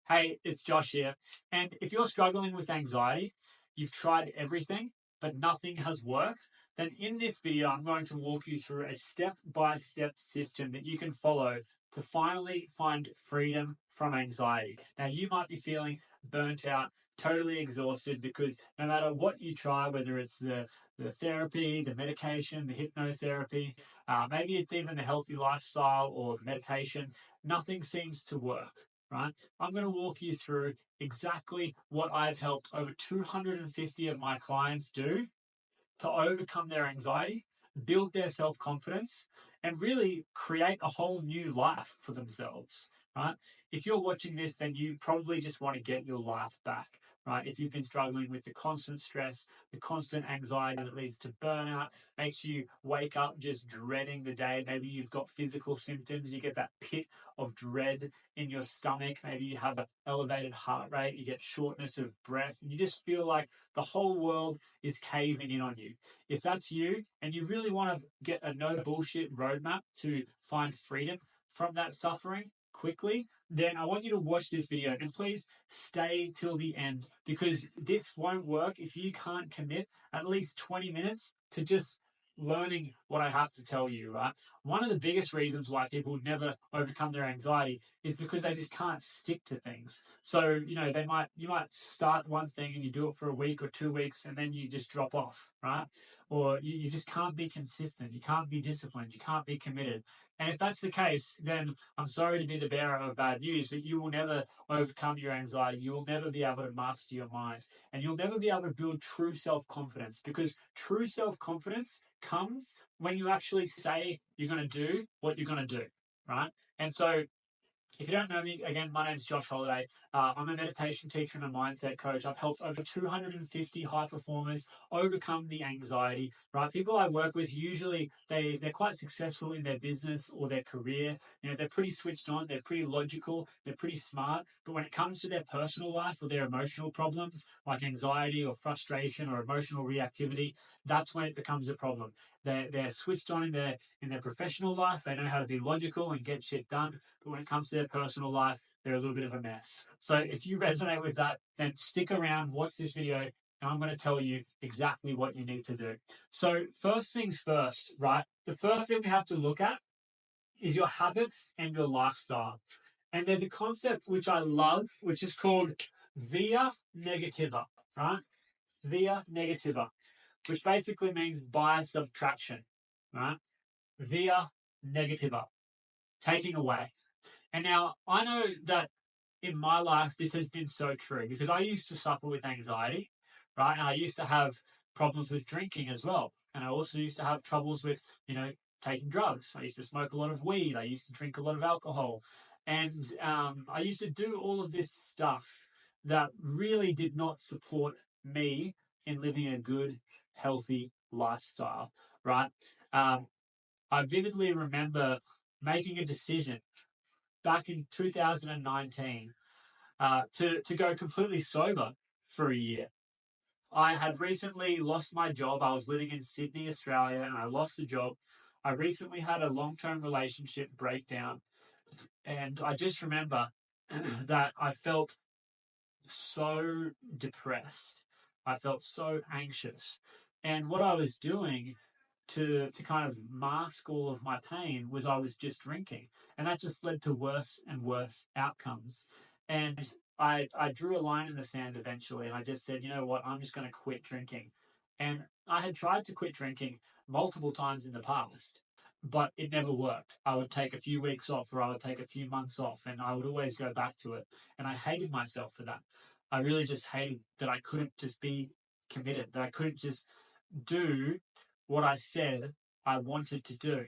Hey, it's Josh here. And if you're struggling with anxiety, you've tried everything, but nothing has worked, then in this video, I'm going to walk you through a step-by-step system that you can follow to finally find freedom from anxiety. Now, you might be feeling burnt out, totally exhausted, because no matter what you try, whether it's the therapy, the medication, the hypnotherapy, maybe it's even the healthy lifestyle or the meditation, nothing seems to work, right? I'm going to walk you through exactly what I've helped over 250 of my clients do to overcome their anxiety, build their self confidence, and really create a whole new life for themselves, right? If you're watching this, then you probably just want to get your life back, right? If you've been struggling with the constant stress, the constant anxiety that leads to burnout, makes you wake up just dreading the day. Maybe you've got physical symptoms, you get that pit of dread in your stomach. Maybe you have an elevated heart rate, you get shortness of breath, and you just feel like the whole world is caving in on you. If that's you and you really want to get a no bullshit roadmap to find freedom from that suffering quickly, then I want you to watch this video and please stay till the end, because this won't work if you can't commit at least 20 minutes to just learning what I have to tell you, right? One of the biggest reasons why people never overcome their anxiety is because they just can't stick to things. So, you might start one thing and you do it for a week or 2 weeks and then you just drop off, right? Or you just can't be consistent. You can't be disciplined. You can't be committed. And if that's the case, then I'm sorry to be the bearer of bad news, but you will never overcome your anxiety. You will never be able to master your mind. And you'll never be able to build true self-confidence, because true self-confidence comes when you actually say you're going to do what you're going to do, right? And so if you don't know me, again, my name's Josh Holiday. I'm a meditation teacher and a mindset coach. I've helped over 250 high performers overcome the anxiety, right? People I work with, usually they're quite successful in their business or their career. They're pretty switched on, they're pretty logical, they're pretty smart. But when it comes to their personal life or their emotional problems, like anxiety or frustration or emotional reactivity, that's when it becomes a problem. They're switched on in their professional life. They know how to be logical and get shit done. But when it comes to their personal life, they're a little bit of a mess. So if you resonate with that, then stick around, watch this video, and I'm going to tell you exactly what you need to do. So first things first, right? The first thing we have to look at is your habits and your lifestyle. And there's a concept which I love, which is called via negativa, right? Via negativa, which basically means by subtraction, right? Via negativa, taking away. And now I know that in my life, this has been so true, because I used to suffer with anxiety, right? And I used to have problems with drinking as well. And I also used to have troubles with, taking drugs. I used to smoke a lot of weed. I used to drink a lot of alcohol. And I used to do all of this stuff that really did not support me in living a good, healthy lifestyle, right? I vividly remember making a decision back in 2019 to go completely sober for a year. I had recently lost my job. I was living in Sydney, Australia, and I lost a job. I recently had a long-term relationship breakdown, and I just remember that I felt so depressed. I felt so anxious. And what I was doing to kind of mask all of my pain was I was just drinking. And that just led to worse and worse outcomes. And I drew a line in the sand eventually, and I just said, you know what, I'm just going to quit drinking. And I had tried to quit drinking multiple times in the past, but it never worked. I would take a few weeks off, or I would take a few months off, and I would always go back to it. And I hated myself for that. I really just hated that I couldn't just be committed, that I couldn't just do what I said I wanted to do.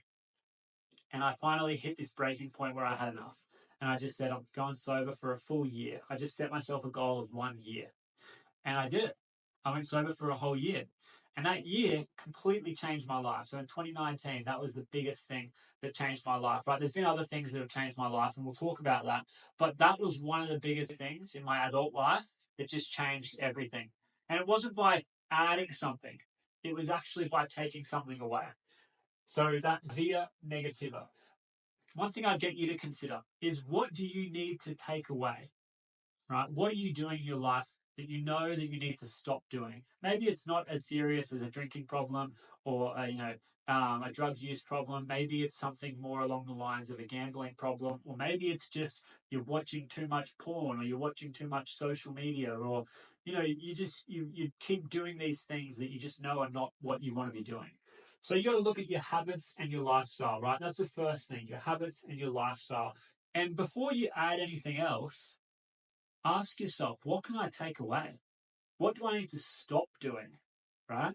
And I finally hit this breaking point where I had enough. And I just said, I'm going sober for a full year. I just set myself a goal of 1 year. And I did it. I went sober for a whole year. And that year completely changed my life. So in 2019, that was the biggest thing that changed my life, right? There's been other things that have changed my life, and we'll talk about that. But that was one of the biggest things in my adult life that just changed everything. And it wasn't by adding something. It was actually by taking something away. So that via negativa. One thing I'd get you to consider is, what do you need to take away? right? What are you doing in your life that you know that you need to stop doing? Maybe it's not as serious as a drinking problem or a drug use problem. Maybe it's something more along the lines of a gambling problem, or maybe it's just you're watching too much porn, or you're watching too much social media, or you keep doing these things that you just know are not what you want to be doing. So you got to look at your habits and your lifestyle, right? That's the first thing, your habits and your lifestyle. And before you add anything else, ask yourself, what can I take away? What do I need to stop doing? Right?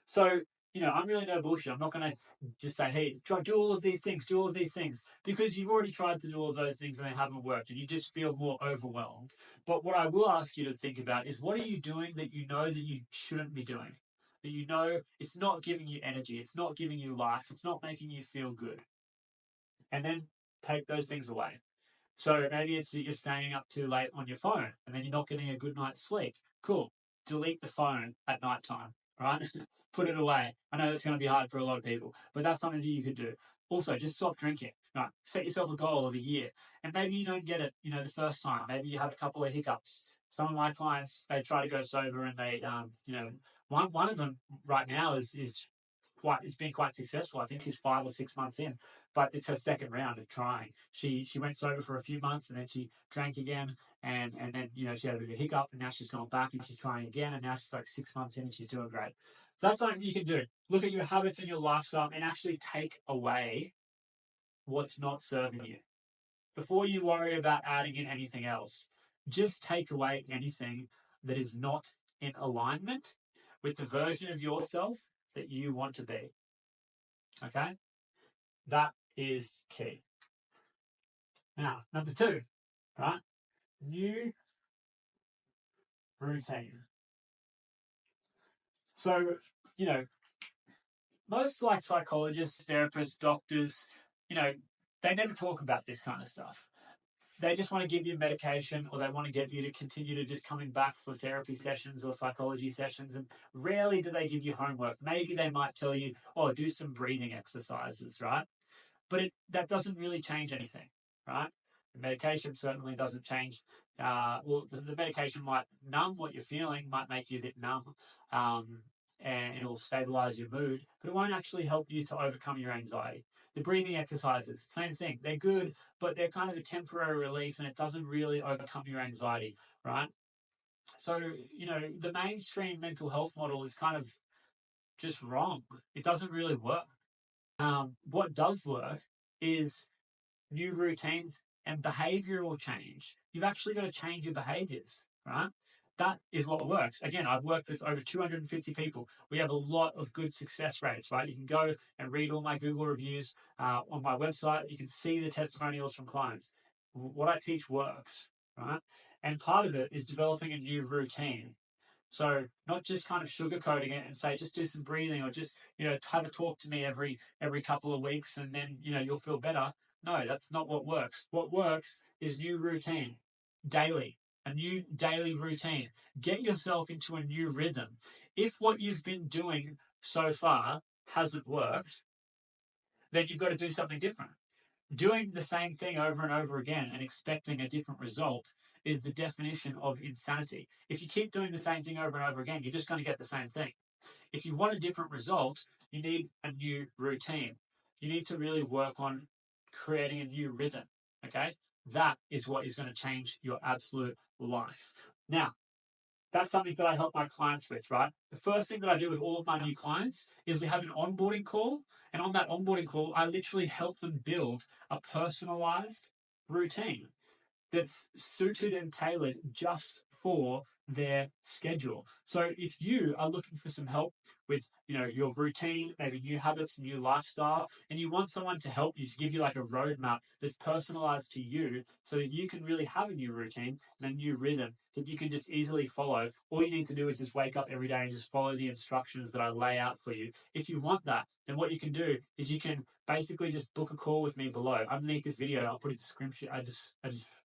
So, I'm really no bullshit. I'm not going to just say, hey, try do all of these things, do all of these things, because you've already tried to do all of those things and they haven't worked and you just feel more overwhelmed. But what I will ask you to think about is, what are you doing that you know that you shouldn't be doing? That you know it's not giving you energy, it's not giving you life, it's not making you feel good. And then take those things away. So maybe it's that you're staying up too late on your phone and then you're not getting a good night's sleep. Cool. Delete the phone at night time, right? Put it away. I know that's going to be hard for a lot of people, but that's something that you could do. Also, just stop drinking. Right? Set yourself a goal of a year. And maybe you don't get it, the first time. Maybe you have a couple of hiccups. Some of my clients, they try to go sober and they, one of them right now is it's been quite successful. I think she's 5 or 6 months in, but it's her second round of trying. She went sober for a few months and then she drank again, and then she had a bit of a hiccup, and now she's gone back and she's trying again, and now she's like 6 months in and she's doing great. So that's something you can do. Look at your habits and your lifestyle and actually take away what's not serving you before you worry about adding in anything else. Just take away anything that is not in alignment with the version of yourself that you want to be. Okay? That is key. Now, number 2, right? New routine. So, most like psychologists, therapists, doctors, they never talk about this kind of stuff. They just want to give you medication, or they want to get you to continue to just coming back for therapy sessions or psychology sessions. And rarely do they give you homework. Maybe they might tell you, oh, do some breathing exercises, right? But that doesn't really change anything, right? The medication certainly doesn't change. The medication might numb what you're feeling, might make you a bit numb, and it'll stabilize your mood, but it won't actually help you to overcome your anxiety. The breathing exercises, same thing. They're good, but they're kind of a temporary relief, and it doesn't really overcome your anxiety, right? So, the mainstream mental health model is kind of just wrong. It doesn't really work. What does work is new routines and behavioral change. You've actually got to change your behaviors, right? That is what works. Again, I've worked with over 250 people. We have a lot of good success rates, right? You can go and read all my Google reviews on my website. You can see the testimonials from clients. What I teach works, right? And part of it is developing a new routine. So not just kind of sugarcoating it and say, just do some breathing, or just, have a talk to me every couple of weeks and then, you'll feel better. No, that's not what works. What works is new routine, daily, a new daily routine. Get yourself into a new rhythm. If what you've been doing so far hasn't worked, then you've got to do something different. Doing the same thing over and over again and expecting a different result is the definition of insanity. If you keep doing the same thing over and over again, you're just going to get the same thing. If you want a different result, you need a new routine. You need to really work on creating a new rhythm. Okay? That is what is going to change your absolute life. Now, that's something that I help my clients with, right? The first thing that I do with all of my new clients is we have an onboarding call. And on that onboarding call, I literally help them build a personalized routine that's suited and tailored just for their schedule. So if you are looking for some help with, your routine, maybe new habits, new lifestyle, and you want someone to help you, to give you like a roadmap that's personalized to you so that you can really have a new routine and a new rhythm that you can just easily follow. All you need to do is just wake up every day and just follow the instructions that I lay out for you. If you want that, then what you can do is you can basically just book a call with me below. Underneath this video, I'll put a description,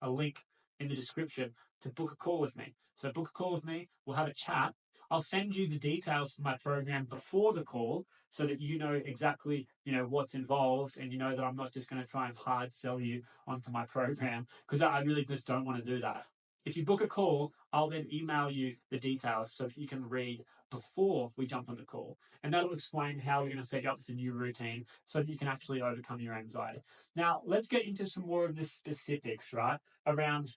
a link in the description to book a call with me. So book a call with me, we'll have a chat. I'll send you the details for my program before the call so that you know exactly, what's involved, and you know that I'm not just going to try and hard sell you onto my program, because I really just don't want to do that. If you book a call, I'll then email you the details so that you can read before we jump on the call. And that'll explain how we're going to set you up with a new routine so that you can actually overcome your anxiety. Now, let's get into some more of the specifics, right, around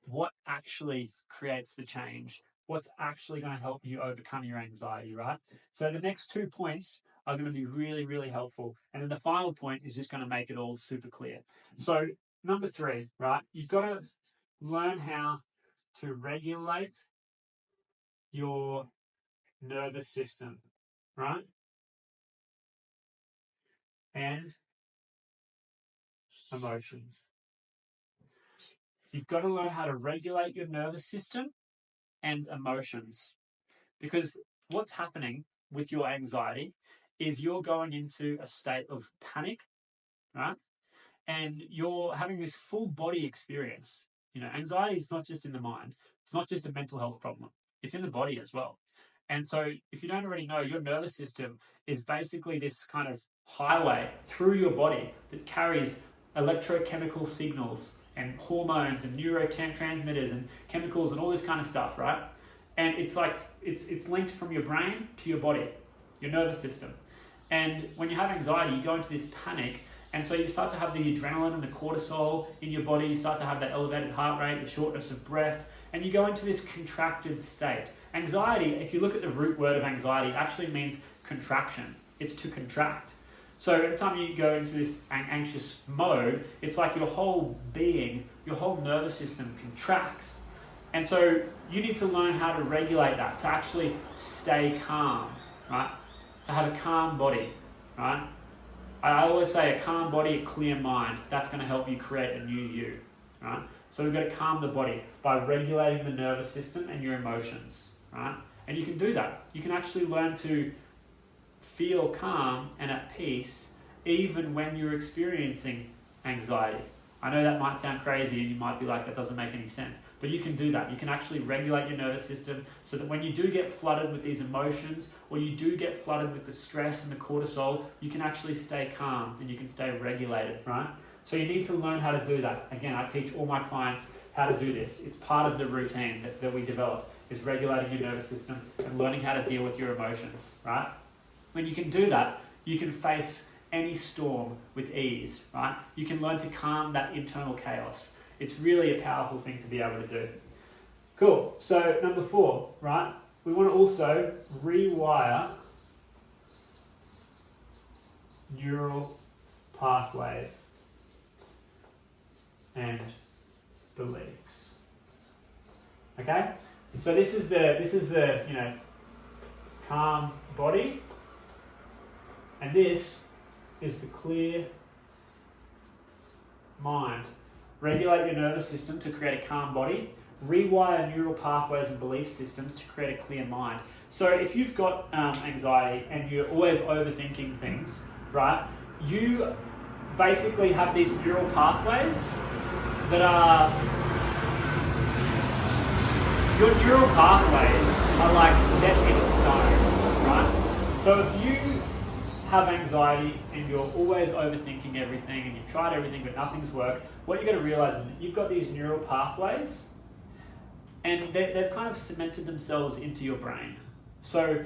what actually creates the change, what's actually going to help you overcome your anxiety, right? So the next 2 points are going to be really, really helpful. And then the final point is just going to make it all super clear. So number 3, right, you've got to learn how to regulate your nervous system, right? And emotions. You've got to learn how to regulate your nervous system and emotions. Because what's happening with your anxiety is you're going into a state of panic, right? And you're having this full body experience. Anxiety is not just in the mind. It's not just a mental health problem. It's in the body as well. And so if you don't already know, your nervous system is basically this kind of highway through your body that carries electrochemical signals and hormones and neurotransmitters and chemicals and all this kind of stuff, right? And it's like it's linked from your brain to your body, your nervous system. And when you have anxiety, you go into this panic, and so you start to have the adrenaline and the cortisol in your body. You start to have that elevated heart rate, the shortness of breath, and you go into this contracted state. Anxiety, if you look at the root word of anxiety, it actually means contraction. It's to contract. So every time you go into this anxious mode, it's like your whole being, your whole nervous system contracts. And so you need to learn how to regulate that, to actually stay calm, right? To have a calm body, right? I always say a calm body, a clear mind. That's going to help you create a new you, right? So we've got to calm the body by regulating the nervous system and your emotions, right? And you can do that. You can actually learn to feel calm and at peace even when you're experiencing anxiety. I know that might sound crazy and you might be like, that doesn't make any sense. But you can do that. You can actually regulate your nervous system so that when you do get flooded with these emotions, or you do get flooded with the stress and the cortisol, you can actually stay calm and you can stay regulated, right? So you need to learn how to do that. Again, I teach all my clients how to do this. It's part of the routine that we develop, is regulating your nervous system and learning how to deal with your emotions, right? When you can do that, you can face any storm with ease, right? You can learn to calm that internal chaos. It's really a powerful thing to be able to do. Cool. So number 4, right? We want to also rewire neural pathways and beliefs. Okay? So this is the calm body, and this is the clear mind. Regulate your nervous system to create a calm body. Rewire neural pathways and belief systems to create a clear mind. So if you've got anxiety and you're always overthinking things, right, you basically have these neural pathways that are, your neural pathways are like set in stone, right? So if you have anxiety and you're always overthinking everything and you've tried everything but nothing's worked, what you're going to realize is that you've got these neural pathways and they've kind of cemented themselves into your brain. So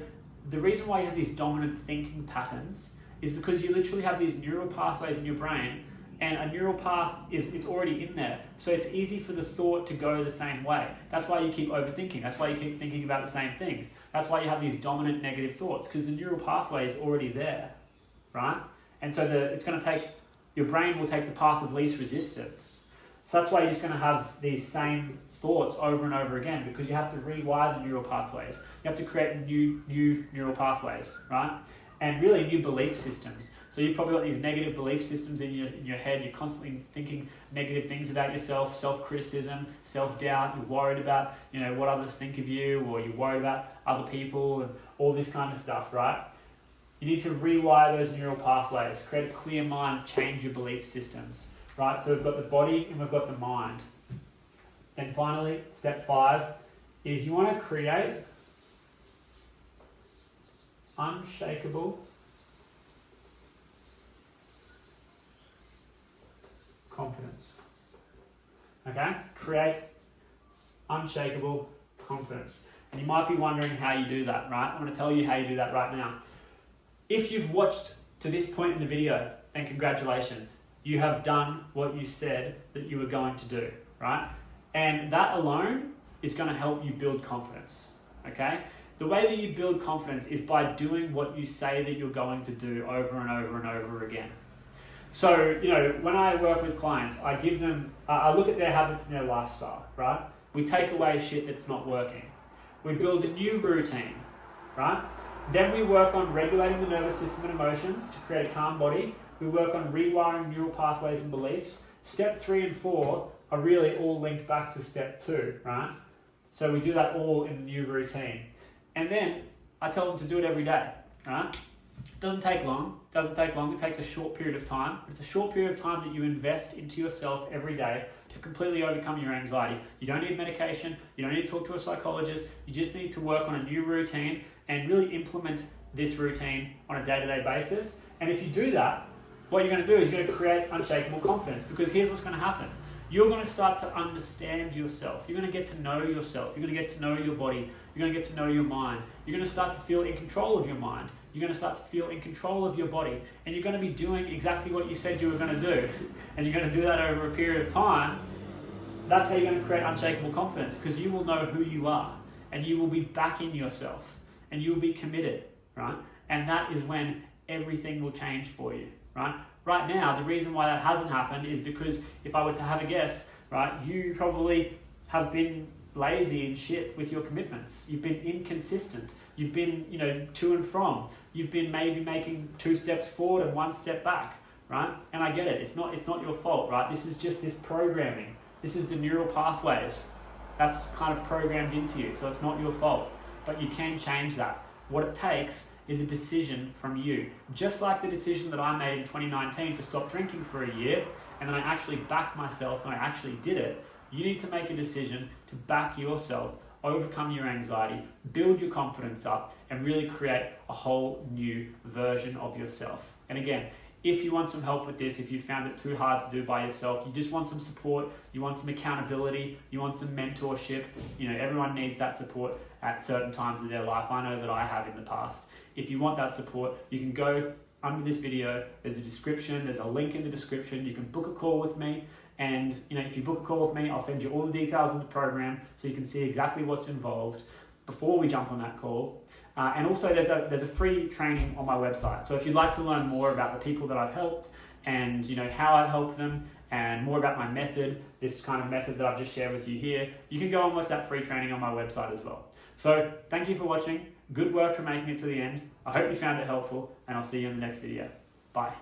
the reason why you have these dominant thinking patterns is because you literally have these neural pathways in your brain, and a neural path it's already in there. So it's easy for the thought to go the same way. That's why you keep overthinking. That's why you keep thinking about the same things. That's why you have these dominant negative thoughts, because the neural pathway is already there, right? And so it's going to take, your brain will take the path of least resistance. So that's why you're just going to have these same thoughts over and over again, because you have to rewire the neural pathways. You have to create new neural pathways, right? And really new belief systems. So you've probably got these negative belief systems in your head. You're constantly thinking negative things about yourself, self-criticism, self-doubt. You're worried about, what others think of you, or you're worried about other people and all this kind of stuff, right? You need to rewire those neural pathways, create a clear mind, change your belief systems, right? So we've got the body and we've got the mind. And finally, step 5 is you want to create unshakable confidence. Okay? Create unshakable confidence. And you might be wondering how you do that, right? I'm going to tell you how you do that right now. If you've watched to this point in the video, then congratulations. You have done what you said that you were going to do, right? And that alone is going to help you build confidence, okay? The way that you build confidence is by doing what you say that you're going to do over and over and over again. So, when I work with clients, I give them, I look at their habits and their lifestyle, right? We take away shit that's not working. We build a new routine, right? Then we work on regulating the nervous system and emotions to create a calm body. We work on rewiring neural pathways and beliefs. Step 3 and 4 are really all linked back to step 2, right? So we do that all in the new routine. And then I tell them to do it every day, right? It doesn't take long. It takes a short period of time. It's a short period of time that you invest into yourself every day to completely overcome your anxiety. You don't need medication. You don't need to talk to a psychologist. You just need to work on a new routine and really implement this routine on a day-to-day basis. And if you do that, what you're going to do is you're going to create unshakable confidence, because here's what's going to happen. You're going to start to understand yourself. You're going to get to know yourself. You're going to get to know your body. You're going to get to know your mind. You're going to start to feel in control of your mind. You're going to start to feel in control of your body. And you're going to be doing exactly what you said you were going to do. And you're going to do that over a period of time. That's how you're going to create unshakable confidence, because you will know who you are. And you will be backing yourself. And you will be committed, right? And that is when everything will change for you, right? Right now, the reason why that hasn't happened is because if I were to have a guess, right, you probably have been lazy and shit with your commitments. You've been inconsistent. You've been, to and from. You've been maybe making 2 steps forward and 1 step back, right? And I get it. It's not your fault, right? This is just this programming. This is the neural pathways. That's kind of programmed into you. So it's not your fault, but you can change that. What it takes is a decision from you. Just like the decision that I made in 2019 to stop drinking for a year, and then I actually backed myself and I actually did it. You need to make a decision to back yourself, overcome your anxiety, build your confidence up, and really create a whole new version of yourself. And again, if you want some help with this, if you found it too hard to do by yourself, you just want some support, you want some accountability, you want some mentorship, everyone needs that support at certain times of their life. I know that I have in the past. If you want that support, you can go under this video, there's a description, there's a link in the description, you can book a call with me, and if you book a call with me, I'll send you all the details of the program so you can see exactly what's involved before we jump on that call. And also there's a free training on my website. So if you'd like to learn more about the people that I've helped and how I've helped them and more about my method, this kind of method that I've just shared with you here, you can go and watch that free training on my website as well. So thank you for watching. Good work for making it to the end. I hope you found it helpful, and I'll see you in the next video. Bye.